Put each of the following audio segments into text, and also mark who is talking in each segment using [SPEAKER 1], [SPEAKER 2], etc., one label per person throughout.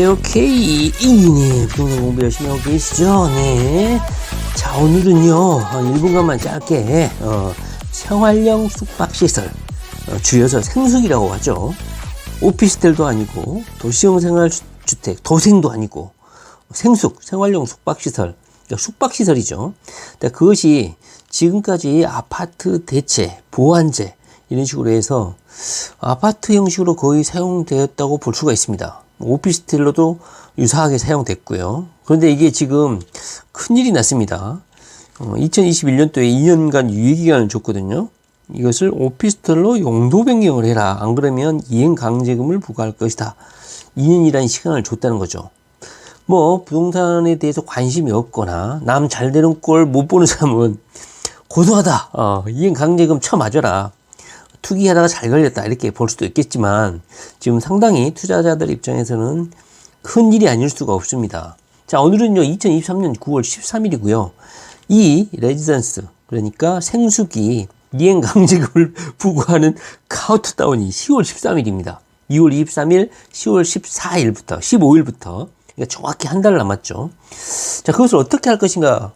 [SPEAKER 1] 오케이. 이네 부동산 공부 열심히 하고 계시죠? 네. 자, 오늘은요, 1분간만 짧게, 생활형 숙박시설, 줄여서 생숙이라고 하죠. 오피스텔도 아니고, 도시형 생활주택, 도생도 아니고, 생숙, 생활형 숙박시설, 그러니까 숙박시설이죠. 그러니까 그것이 지금까지 아파트 대체, 보완제, 이런 식으로 해서 아파트 형식으로 거의 사용되었다고 볼 수가 있습니다. 오피스텔로도 유사하게 사용됐고요. 그런데 이게 지금 큰일이 났습니다. 2021년도에 2년간 유예기간을 줬거든요. 이것을 오피스텔로 용도 변경을 해라. 안 그러면 이행강제금을 부과할 것이다. 2년이라는 시간을 줬다는 거죠. 뭐 부동산에 대해서 관심이 없거나 남 잘 되는 꼴 못 보는 사람은 고소하다. 이행강제금 쳐맞아라. 투기하다가 잘 걸렸다 이렇게 볼 수도 있겠지만 지금 상당히 투자자들 입장에서는 큰 일이 아닐 수가 없습니다. 자, 오늘은요 2023년 9월 13일이고요. 이 레지던스, 그러니까 생수기 이행강제금을 부과하는 카운트다운이 10월 13일입니다. 2월 23일, 10월 14일부터 15일부터 그러니까 정확히 한 달 남았죠. 자, 그것을 어떻게 할 것인가?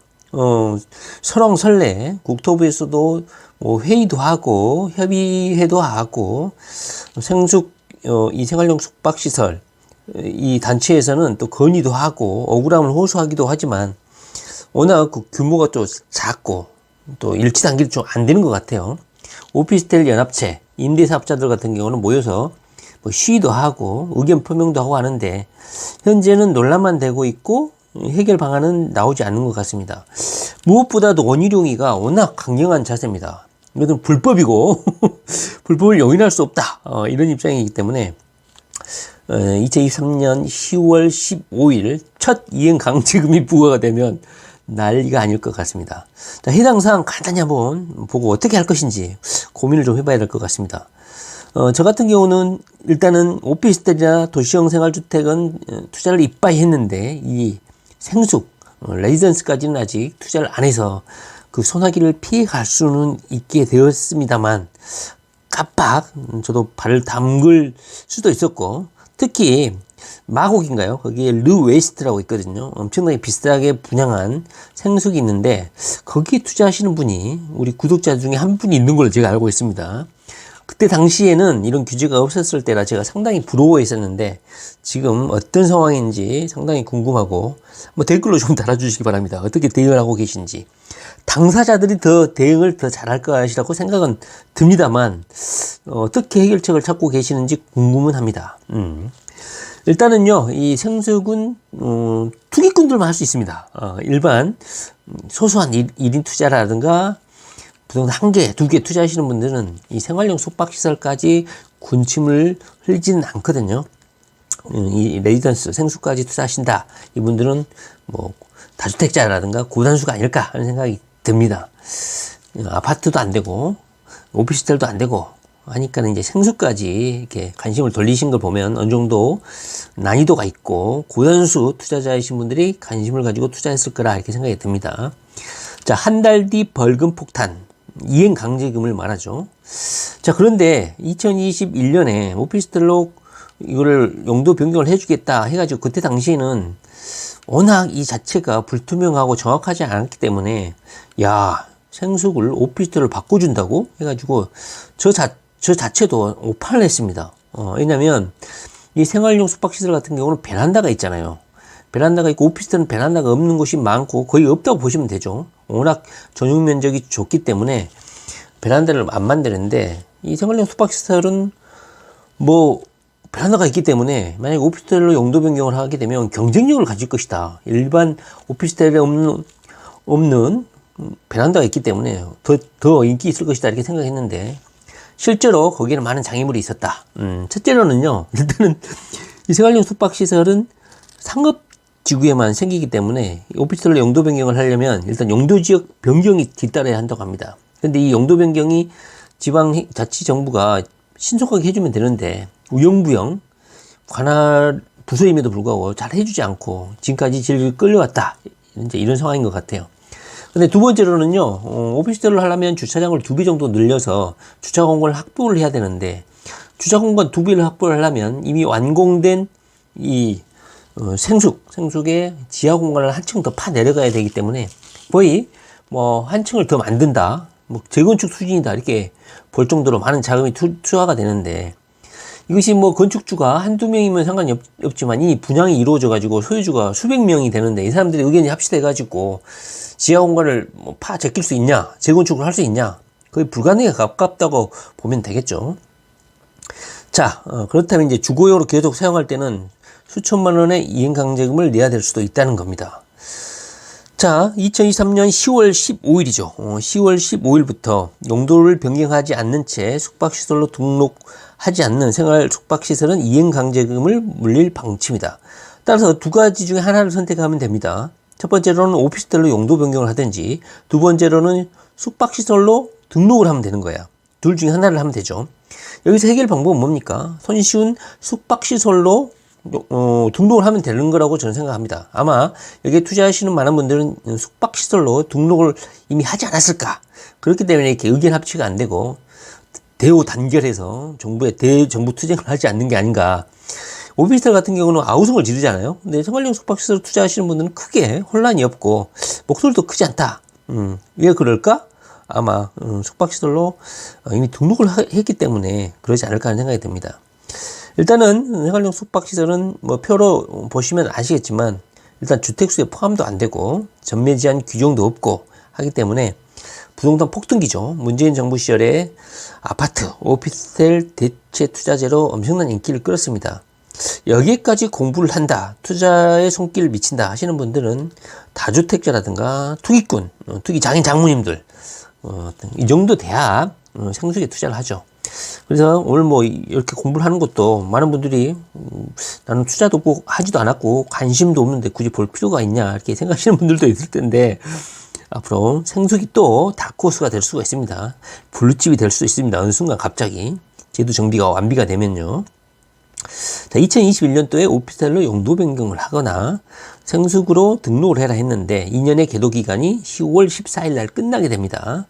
[SPEAKER 1] 설왕설래 국토부에서도 뭐 회의도 하고 협의회도 하고 생숙 이 생활용 숙박시설 이 단체에서는 또 건의도 하고 억울함을 호소하기도 하지만 워낙 그 규모가 또 작고 또 일치단결이 좀 안 되는 것 같아요. 오피스텔 연합체 임대사업자들 같은 경우는 모여서 뭐 시위도 하고 의견 표명도 하고 하는데 현재는 논란만 되고 있고 해결 방안은 나오지 않는 것 같습니다. 무엇보다도 원희룡이가 워낙 강경한 자세입니다. 이것은 불법이고 불법을 용인할 수 없다. 이런 입장이기 때문에 2023년 10월 15일 첫 이행강제금이 부과가 되면 난리가 아닐 것 같습니다. 자, 해당 사항 간단히 한번 보고 어떻게 할 것인지 고민을 좀 해봐야 될 것 같습니다. 저 같은 경우는 일단은 오피스텔이나 도시형 생활주택은 투자를 이빠이 했는데 이 생숙, 레지던스까지는 아직 투자를 안 해서 그 소나기를 피해 갈 수는 있게 되었습니다만 깜빡 저도 발을 담글 수도 있었고 특히 마곡인가요? 거기에 르웨스트라고 있거든요. 엄청나게 비싸게 분양한 생숙이 있는데 거기에 투자하시는 분이 우리 구독자 중에 한 분이 있는 걸로 제가 알고 있습니다. 그때 당시에는 이런 규제가 없었을 때라 제가 상당히 부러워했었는데 지금 어떤 상황인지 상당히 궁금하고 뭐 댓글로 좀 달아주시기 바랍니다. 어떻게 대응을 하고 계신지. 당사자들이 더 대응을 더 잘할 것이라고 생각은 듭니다만 어떻게 해결책을 찾고 계시는지 궁금은 합니다. 일단은요, 이 생숙은 투기꾼들만 할 수 있습니다. 일반 소소한 1인 투자라든가 부동산 한 개, 두 개 투자하시는 분들은 이 생활용 숙박시설까지 군침을 흘리지는 않거든요. 이 레지던스, 생수까지 투자하신다. 이분들은 뭐 다주택자라든가 고단수가 아닐까 하는 생각이 듭니다. 아파트도 안 되고 오피스텔도 안 되고 하니까는 이제 생수까지 이렇게 관심을 돌리신 걸 보면 어느 정도 난이도가 있고 고단수 투자자이신 분들이 관심을 가지고 투자했을 거라 이렇게 생각이 듭니다. 자, 한 달 뒤 벌금 폭탄. 이행강제금을 말하죠. 자, 그런데 2021년에 오피스텔로 이거를 용도 변경을 해주겠다 해가지고 그때 당시에는 워낙 이 자체가 불투명하고 정확하지 않았기 때문에 야, 생숙을 오피스텔로 바꿔준다고 해가지고 저 자체도 오판을 했습니다. 왜냐면 이 생활용 숙박시설 같은 경우는 베란다가 있잖아요. 베란다가 있고 오피스텔은 베란다가 없는 곳이 많고 거의 없다고 보시면 되죠. 워낙 전용 면적이 좁기 때문에 베란다를 안 만드는데 이 생활용 숙박시설은 뭐 베란다가 있기 때문에 만약에 오피스텔로 용도 변경을 하게 되면 경쟁력을 가질 것이다. 일반 오피스텔에 없는 베란다가 있기 때문에 더 인기 있을 것이다 이렇게 생각했는데 실제로 거기에는 많은 장애물이 있었다. 첫째로는요, 일단은 이 생활용 숙박시설은 상업 지구에만 생기기 때문에 오피스텔로 용도 변경을 하려면 일단 용도 지역 변경이 뒤따라야 한다고 합니다. 근데 이 용도 변경이 지방자치정부가 신속하게 해주면 되는데 우영부영 관할 부서임에도 불구하고 잘 해주지 않고 지금까지 질질 끌려왔다. 이제 이런 상황인 것 같아요. 근데 두 번째로는요, 오피스텔로 하려면 주차장을 2배 정도 늘려서 주차 공간을 확보를 해야 되는데, 주차 공간 2배를 확보를 하려면 이미 완공된 이 생숙의 지하 공간을 한 층 더 파 내려가야 되기 때문에 거의 뭐 한 층을 더 만든다, 뭐 재건축 수준이다, 이렇게 볼 정도로 많은 자금이 투하가 되는데, 이것이 뭐 건축주가 한두 명이면 상관이 없지만 이 분양이 이루어져 가지고 소유주가 수백 명이 되는데, 이 사람들이 의견이 합치돼 가지고 지하 공간을 뭐 파 제낄 수 있냐, 재건축을 할 수 있냐, 거의 불가능에 가깝다고 보면 되겠죠. 자, 그렇다면 이제 주거용으로 계속 사용할 때는 수천만 원의 이행강제금을 내야 될 수도 있다는 겁니다. 자, 2023년 10월 15일이죠. 10월 15일부터 용도를 변경하지 않는 채 숙박시설로 등록하지 않는 생활 숙박시설은 이행강제금을 물릴 방침이다. 따라서 두 가지 중에 하나를 선택하면 됩니다. 첫 번째로는 오피스텔로 용도 변경을 하든지, 두 번째로는 숙박시설로 등록을 하면 되는 거야. 둘 중에 하나를 하면 되죠. 여기서 해결 방법은 뭡니까? 손쉬운 숙박시설로 등록을 하면 되는 거라고 저는 생각합니다. 아마 여기에 투자하시는 많은 분들은 숙박시설로 등록을 이미 하지 않았을까? 그렇기 때문에 이렇게 의견 합치가 안 되고 대우 단결해서 정부의 대정부 투쟁을 하지 않는 게 아닌가. 오피스텔 같은 경우는 아우성을 지르잖아요. 근데 생활용 숙박시설 투자하시는 분들은 크게 혼란이 없고 목소리도 크지 않다. 왜 그럴까? 아마 숙박시설로 이미 등록을 했기 때문에 그러지 않을까 하는 생각이 듭니다. 일단은 생활용 숙박시설은 뭐 표로 보시면 아시겠지만 일단 주택수에 포함도 안 되고 전매 제한 규정도 없고 하기 때문에 부동산 폭등기죠. 문재인 정부 시절에 아파트, 오피스텔 대체 투자제로 엄청난 인기를 끌었습니다. 여기까지 공부를 한다, 투자에 손길을 미친다 하시는 분들은 다주택자라든가 투기꾼, 투기 장인 장모님들, 이 정도 돼야 생수에 투자를 하죠. 그래서 오늘 뭐 이렇게 공부를 하는 것도 많은 분들이 나는 투자도 꼭 하지도 않았고 관심도 없는데 굳이 볼 필요가 있냐 이렇게 생각하시는 분들도 있을 텐데, 앞으로 생수기 또 다크호스가 될 수가 있습니다. 블루칩이 될 수도 있습니다. 어느 순간 갑자기 제도 정비가 완비가 되면요. 자, 2021년도에 오피스텔로 용도 변경을 하거나 생수구로 등록을 해라 했는데 2년의 계도 기간이 10월 14일 날 끝나게 됩니다.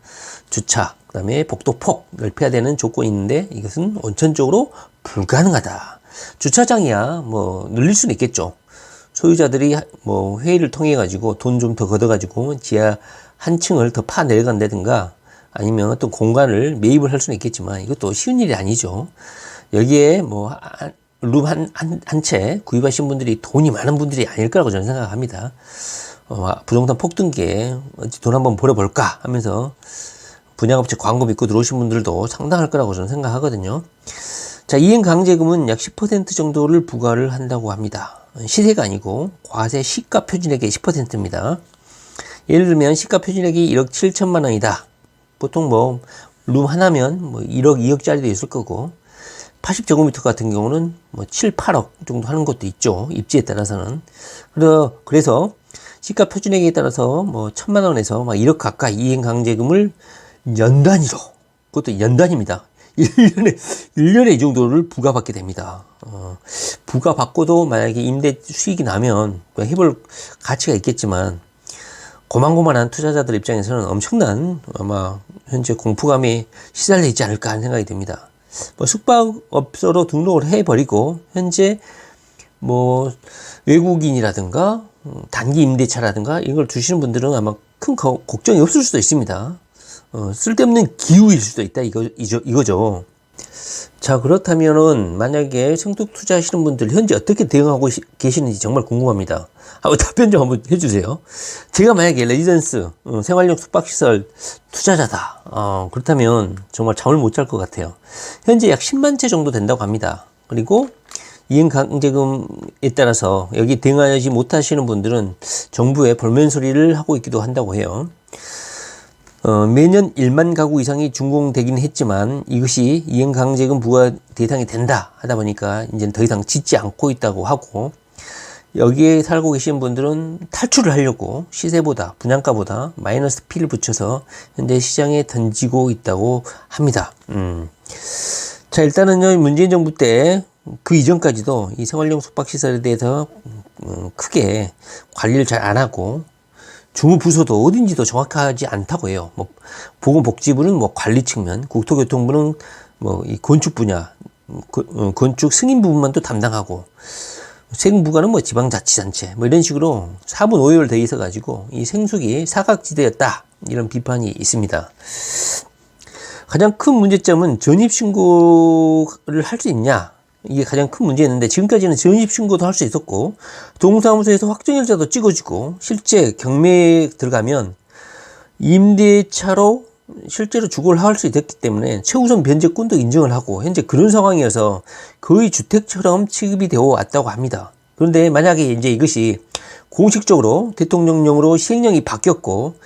[SPEAKER 1] 주차, 그 다음에 복도폭 넓혀야 되는 조건이 있는데 이것은 원천적으로 불가능하다. 주차장이야 뭐 늘릴 수는 있겠죠. 소유자들이 뭐 회의를 통해 가지고 돈 좀 더 걷어 가지고 지하 한 층을 더 파 내려간다든가 아니면 어떤 공간을 매입을 할 수는 있겠지만 이것도 쉬운 일이 아니죠. 여기에 뭐 룸 한 채 구입하신 분들이 돈이 많은 분들이 아닐 거라고 저는 생각합니다. 부동산 폭등기에 돈 한번 벌어볼까 하면서 분양업체 광고 믿고 들어오신 분들도 상당할 거라고 저는 생각하거든요. 자, 이행강제금은 약 10% 정도를 부과를 한다고 합니다. 시세가 아니고 과세 시가 표준액의 10%입니다. 예를 들면 시가 표준액이 1억 7천만 원이다. 보통 뭐 룸 하나면 뭐 1억 2억짜리도 있을 거고 80제곱미터 같은 경우는 뭐 7, 8억 정도 하는 것도 있죠. 입지에 따라서는. 그래서 시가 표준액에 따라서 뭐 1,000만 원에서 막 1억 가까이 이행강제금을 연 단위로, 그것도 연 단위입니다. 1년에 이 정도를 부과받게 됩니다. 부과받고도 만약에 임대 수익이 나면 해볼 가치가 있겠지만 고만고만한 투자자들 입장에서는 엄청난 아마 현재 공포감에 시달려 있지 않을까 하는 생각이 듭니다. 뭐 숙박업소로 등록을 해버리고 현재 뭐 외국인이라든가 단기 임대차라든가 이걸 두시는 분들은 아마 큰 걱정이 없을 수도 있습니다. 쓸데없는 기우일 수도 있다 이거죠. 자, 그렇다면은 만약에 생독 투자하시는 분들 현재 어떻게 대응하고 계시는지 정말 궁금합니다. 답변 좀 한번 해주세요. 제가 만약에 레지던스 생활용 숙박시설 투자자다. 그렇다면 정말 잠을 못 잘 것 같아요. 현재 약 10만 채 정도 된다고 합니다. 그리고 이행강제금에 따라서 여기 대응하지 못하시는 분들은 정부에 볼멘 소리를 하고 있기도 한다고 해요. 매년 1만 가구 이상이 준공되긴 했지만 이것이 이행강제금 부과 대상이 된다 하다 보니까 이제 더 이상 짓지 않고 있다고 하고, 여기에 살고 계신 분들은 탈출을 하려고 시세보다 분양가보다 마이너스 P를 붙여서 현재 시장에 던지고 있다고 합니다. 자, 일단은요, 문재인 정부 때 그 이전까지도 이 생활용 숙박시설에 대해서 크게 관리를 잘 안 하고 주무부서도 어딘지도 정확하지 않다고 해요. 뭐 보건복지부는 뭐 관리 측면, 국토교통부는 뭐 이 건축 분야, 건축 승인 부분만 또 담당하고, 세무부가는 뭐 지방자치단체 뭐 이런 식으로 4분 5열 돼 있어 가지고 이 생수기 사각지대였다, 이런 비판이 있습니다. 가장 큰 문제점은 전입신고를 할 수 있냐, 이게 가장 큰 문제였는데, 지금까지는 전입신고도 할 수 있었고 동사무소에서 확정일자도 찍어주고, 실제 경매에 들어가면 임대차로 실제로 주거를 할 수 있었기 때문에 최우선 변제권도 인정을 하고, 현재 그런 상황이어서 거의 주택처럼 취급이 되어 왔다고 합니다. 그런데 만약에 이제 이것이 공식적으로 대통령령으로 시행령이 바뀌었고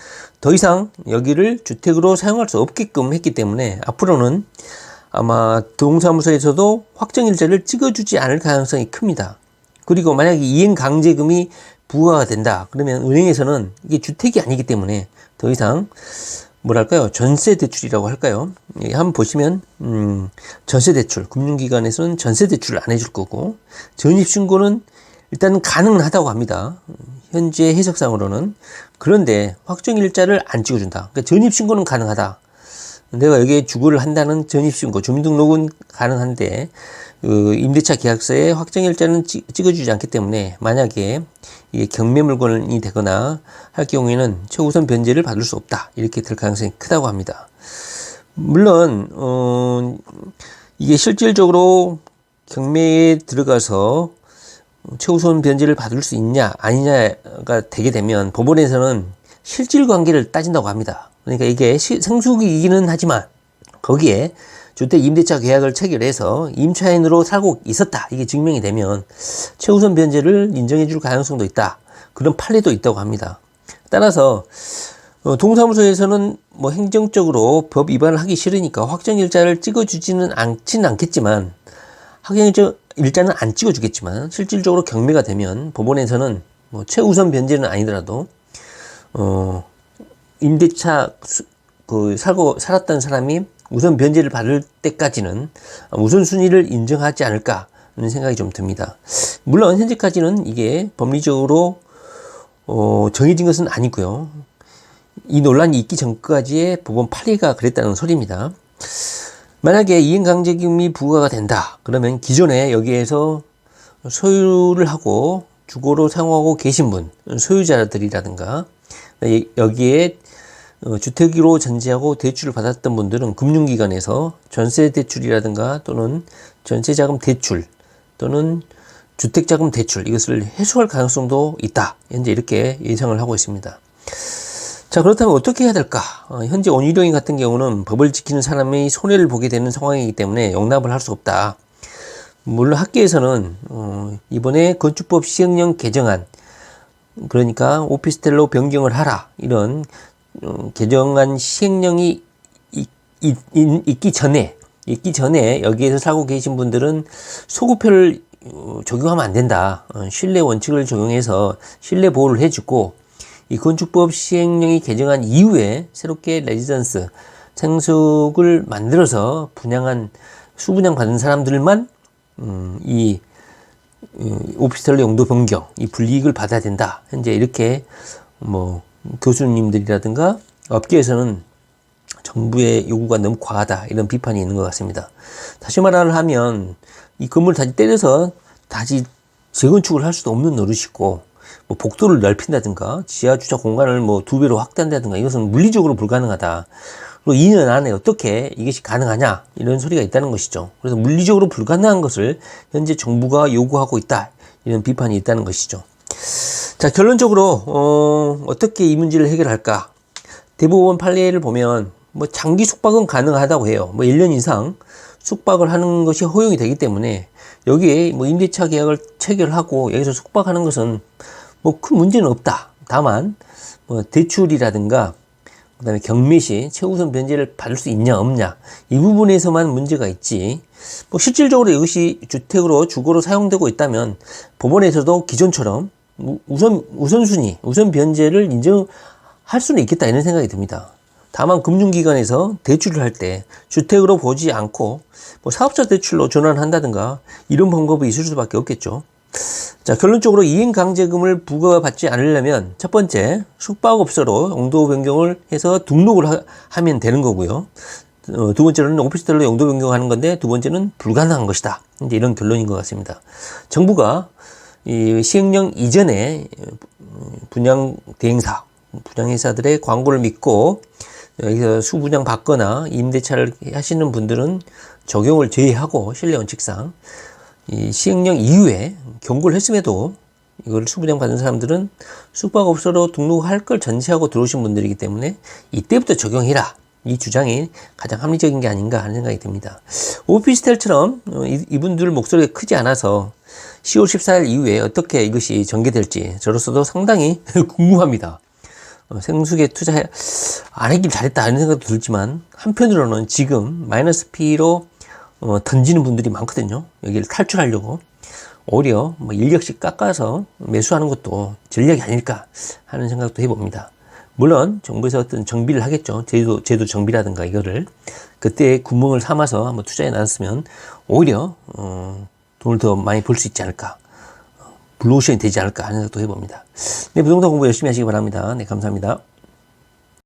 [SPEAKER 1] 더 이상 여기를 주택으로 사용할 수 없게끔 했기 때문에 앞으로는 아마 동사무소에서도 확정일자를 찍어주지 않을 가능성이 큽니다. 그리고 만약에 이행강제금이 부과가 된다 그러면 은행에서는 이게 주택이 아니기 때문에 더 이상 뭐랄까요, 전세 대출이라고 할까요? 한번 보시면 전세 대출, 금융기관에서는 전세 대출을 안 해줄 거고, 전입신고는 일단은 가능은 하다고 합니다. 현재 해석상으로는. 그런데 확정일자를 안 찍어준다. 그러니까 전입신고는 가능하다. 내가 여기에 주거를 한다는 전입신고, 주민등록은 가능한데 임대차 계약서에 확정일자는 찍어주지 않기 때문에 만약에 이게 경매 물건이 되거나 할 경우에는 최우선 변제를 받을 수 없다, 이렇게 될 가능성이 크다고 합니다. 물론 이게 실질적으로 경매에 들어가서 최우선 변제를 받을 수 있냐 아니냐가 되게 되면 법원에서는 실질관계를 따진다고 합니다. 그러니까 이게 생수기이기는 하지만 거기에 주택 임대차 계약을 체결해서 임차인으로 살고 있었다, 이게 증명이 되면 최우선 변제를 인정해 줄 가능성도 있다, 그런 판례도 있다고 합니다. 따라서 동사무소에서는 뭐 행정적으로 법 위반을 하기 싫으니까 확정일자를 찍어주지는 않겠지만, 확정일자는 안 찍어주겠지만 실질적으로 경매가 되면 법원에서는 뭐 최우선 변제는 아니더라도 임대차 살았던 사람이 우선 변제를 받을 때까지는 우선순위를 인정하지 않을까 하는 생각이 좀 듭니다. 물론 현재까지는 이게 법리적으로 정해진 것은 아니고요. 이 논란이 있기 전까지의 법원 판례가 그랬다는 소리입니다. 만약에 이행강제금이 부과가 된다 그러면 기존에 여기에서 소유를 하고 주거로 사용하고 계신 분, 소유자들이라든가 여기에 주택으로 전제하고 대출을 받았던 분들은 금융기관에서 전세 대출이라든가 또는 전세자금 대출 또는 주택자금 대출, 이것을 해소할 가능성도 있다, 현재 이렇게 예상을 하고 있습니다. 자, 그렇다면 어떻게 해야 될까? 현재 원유령인 같은 경우는 법을 지키는 사람이 손해를 보게 되는 상황이기 때문에 용납을 할 수 없다. 물론 학계에서는 이번에 건축법 시행령 개정안, 그러니까 오피스텔로 변경을 하라, 이런 개정안 시행령이 있기 전에 여기에서 살고 계신 분들은 소급표를 적용하면 안 된다. 신뢰 원칙을 적용해서 신뢰 보호를 해주고, 이 건축법 시행령이 개정한 이후에 새롭게 레지던스 생숙을 만들어서 수분양 받은 사람들만 이 오피스텔 용도 변경, 이 불이익을 받아야 된다. 현재 이렇게 뭐 교수님들이라든가 업계에서는 정부의 요구가 너무 과하다, 이런 비판이 있는 것 같습니다. 다시 말하면 이 건물을 다시 때려서 다시 재건축을 할 수도 없는 노릇이고, 뭐 복도를 넓힌다든가 지하 주차 공간을 뭐 2배로 확대한다든가 이것은 물리적으로 불가능하다. 그리고 2년 안에 어떻게 이것이 가능하냐, 이런 소리가 있다는 것이죠. 그래서 물리적으로 불가능한 것을 현재 정부가 요구하고 있다, 이런 비판이 있다는 것이죠. 자, 결론적으로 어떻게 이 문제를 해결할까? 대법원 판례를 보면 뭐 장기 숙박은 가능하다고 해요. 뭐 1년 이상 숙박을 하는 것이 허용이 되기 때문에 여기에 뭐 임대차 계약을 체결하고 여기서 숙박하는 것은 뭐 큰 문제는 없다. 다만 뭐 대출이라든가 그다음에 경매 시 최우선 변제를 받을 수 있냐 없냐, 이 부분에서만 문제가 있지, 뭐 실질적으로 이것이 주택으로 주거로 사용되고 있다면 법원에서도 기존처럼 우선 변제를 인정할 수는 있겠다, 이런 생각이 듭니다. 다만 금융기관에서 대출을 할 때 주택으로 보지 않고 뭐 사업자 대출로 전환한다든가 이런 방법이 있을 수밖에 없겠죠. 자, 결론적으로 이행 강제금을 부과받지 않으려면 첫 번째, 숙박업소로 용도 변경을 해서 등록을 하면 되는 거고요. 두 번째로는 오피스텔로 용도 변경하는 건데, 두 번째는 불가능한 것이다. 이제 이런 결론인 것 같습니다. 정부가 이 시행령 이전에 분양 대행사, 분양회사들의 광고를 믿고 여기서 수분양 받거나 임대차를 하시는 분들은 적용을 제외하고, 신뢰 원칙상 이 시행령 이후에 경고를 했음에도 이걸 수분양 받은 사람들은 숙박업소로 등록할 걸 전제하고 들어오신 분들이기 때문에 이때부터 적용해라. 이 주장이 가장 합리적인 게 아닌가 하는 생각이 듭니다. 오피스텔처럼 이분들 목소리가 크지 않아서 10월 14일 이후에 어떻게 이것이 전개될지 저로서도 상당히 궁금합니다. 생수계 투자 안 하길 잘했다 이런 생각도 들지만, 한편으로는 지금 마이너스 P로 던지는 분들이 많거든요. 여기를 탈출하려고. 오히려 인력씩 깎아서 매수하는 것도 전략이 아닐까 하는 생각도 해봅니다. 물론 정부에서 어떤 정비를 하겠죠. 제도 정비라든가 이거를 그때 구멍을 삼아서 한번 투자에 나섰으면 오히려 돈을 더 많이 벌 수 있지 않을까, 블루오션이 되지 않을까 하는 생각도 해봅니다. 네, 부동산 공부 열심히 하시기 바랍니다. 네, 감사합니다.